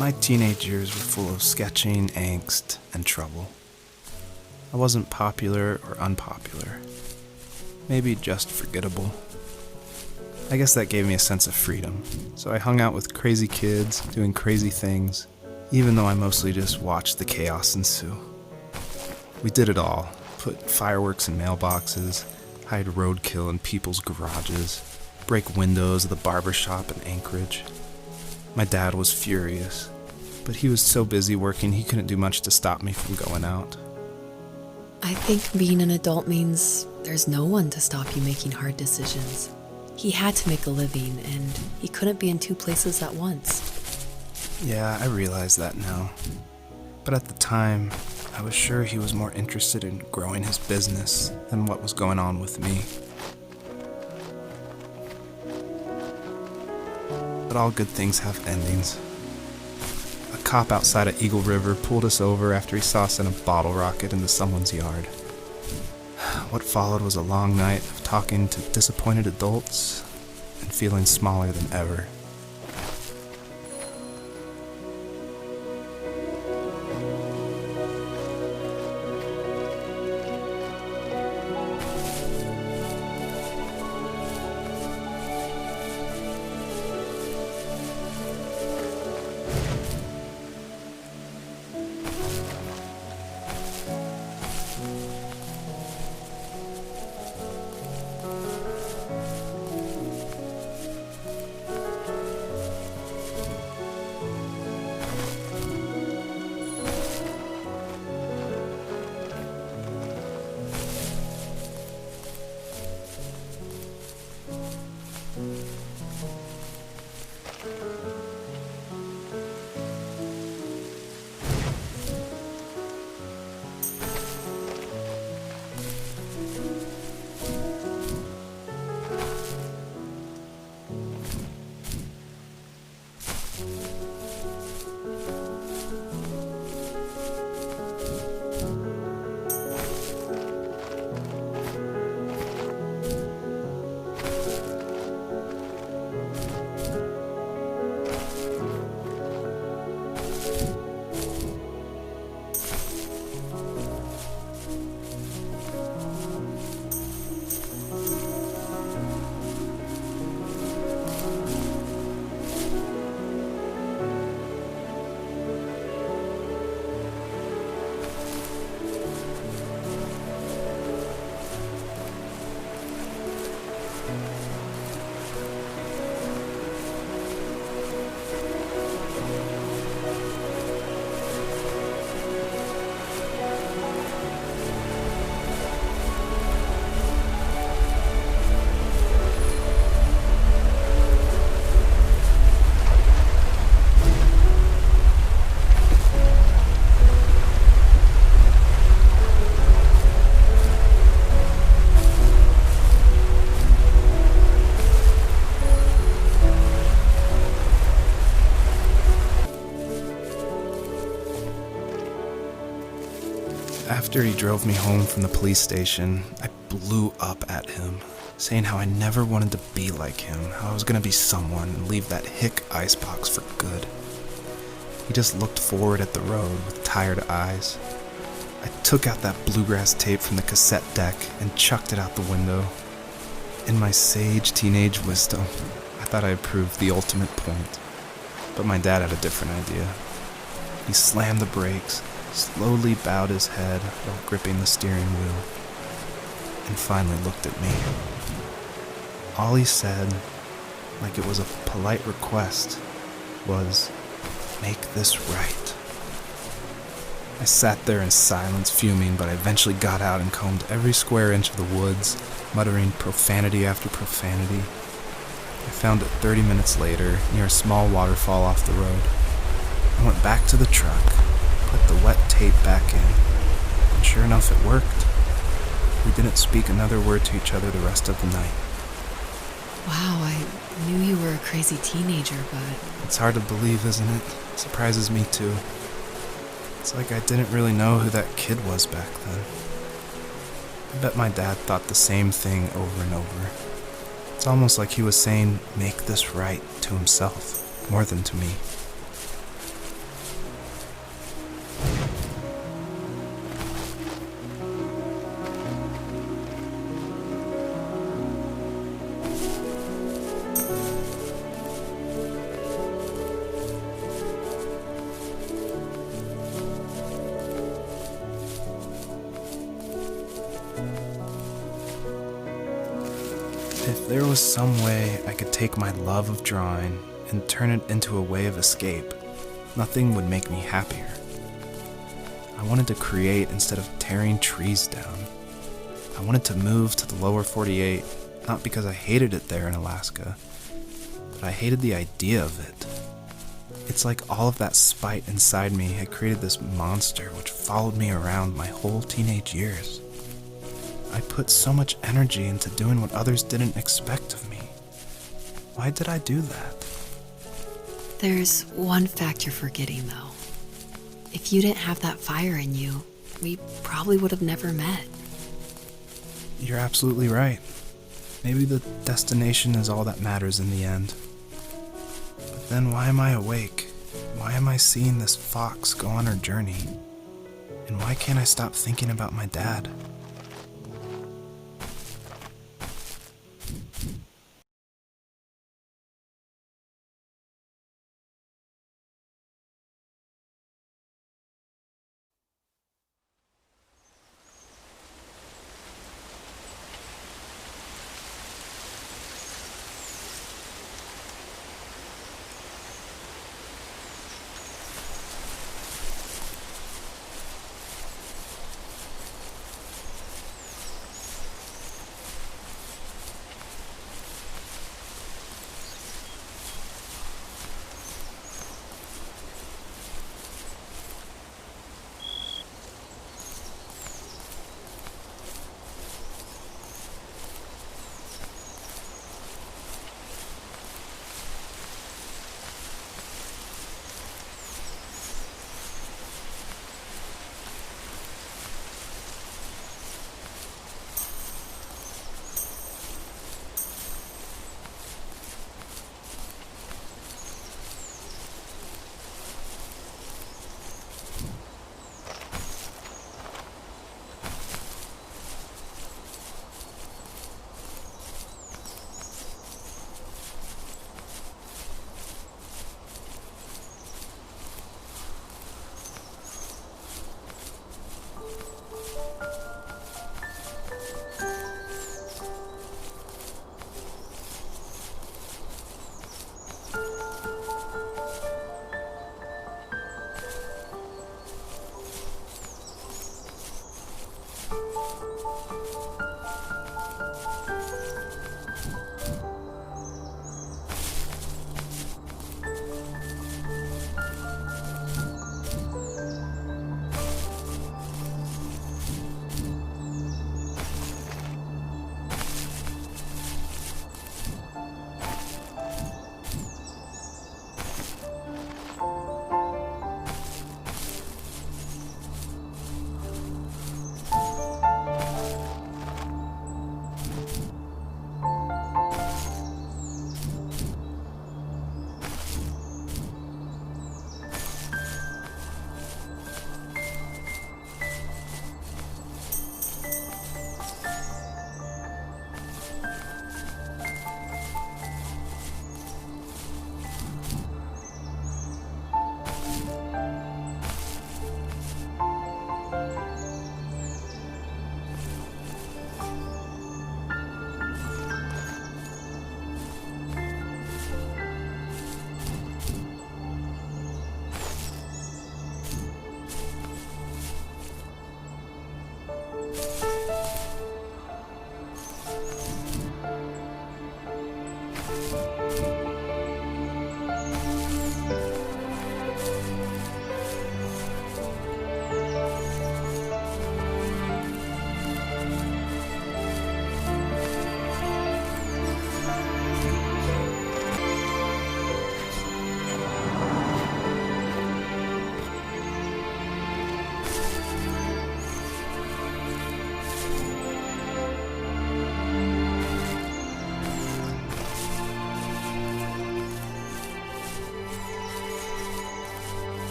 My teenage years were full of sketching, angst, and trouble. I wasn't popular or unpopular. Maybe just forgettable. I guess that gave me a sense of freedom, so I hung out with crazy kids, doing crazy things, even though I mostly just watched the chaos ensue. We did it all. Put fireworks in mailboxes, hide roadkill in people's garages, break windows of the barber shop in Anchorage. My dad was furious, but he was so busy working he couldn't do much to stop me from going out. I think being an adult means there's no one to stop you making hard decisions. He had to make a living, and he couldn't be in two places at once. Yeah, I realize that now. But at the time, I was sure he was more interested in growing his business than what was going on with me. But all good things have endings. A cop outside of Eagle River pulled us over after he saw us send a bottle rocket into someone's yard. What followed was a long night of talking to disappointed adults and feeling smaller than ever. After he drove me home from the police station, I blew up at him, saying how I never wanted to be like him, how I was going to be someone and leave that hick icebox for good. He just looked forward at the road with tired eyes. I took out that bluegrass tape from the cassette deck and chucked it out the window. In my sage teenage wisdom, I thought I had proved the ultimate point. But my dad had a different idea. He slammed the brakes, slowly bowed his head while gripping the steering wheel, and finally looked at me. All he said, like it was a polite request, was, "Make this right." I sat there in silence, fuming, but I eventually got out and combed every square inch of the woods, muttering profanity after profanity. I found it 30 minutes later, near a small waterfall off the road. I went back to the truck, put the wet tape back in, and sure enough it worked. We didn't speak another word to each other the rest of the night. Wow, I knew you were a crazy teenager, but... It's hard to believe, isn't it? Surprises me too. It's like I didn't really know who that kid was back then. I bet my dad thought the same thing over and over. It's almost like he was saying, "Make this right," to himself, more than to me. If there was some way I could take my love of drawing and turn it into a way of escape, nothing would make me happier. I wanted to create instead of tearing trees down. I wanted to move to the lower 48, not because I hated it there in Alaska, but I hated the idea of it. It's like all of that spite inside me had created this monster which followed me around my whole teenage years. I put so much energy into doing what others didn't expect of me. Why did I do that? There's one fact you're forgetting, though. If you didn't have that fire in you, we probably would have never met. You're absolutely right. Maybe the destination is all that matters in the end. But then why am I awake? Why am I seeing this fox go on her journey? And why can't I stop thinking about my dad?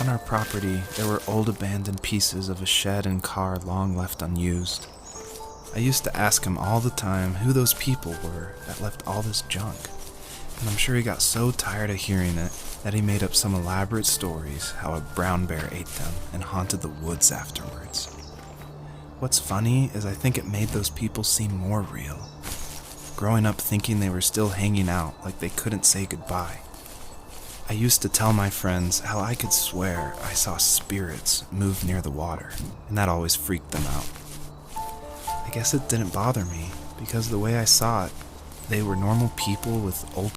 On our property, there were old abandoned pieces of a shed and car long left unused. I used to ask him all the time who those people were that left all this junk, and I'm sure he got so tired of hearing it that he made up some elaborate stories how a brown bear ate them and haunted the woods afterwards. What's funny is I think it made those people seem more real, growing up thinking they were still hanging out like they couldn't say goodbye. I used to tell my friends how I could swear I saw spirits move near the water, and that always freaked them out. I guess it didn't bother me, because the way I saw it, they were normal people with old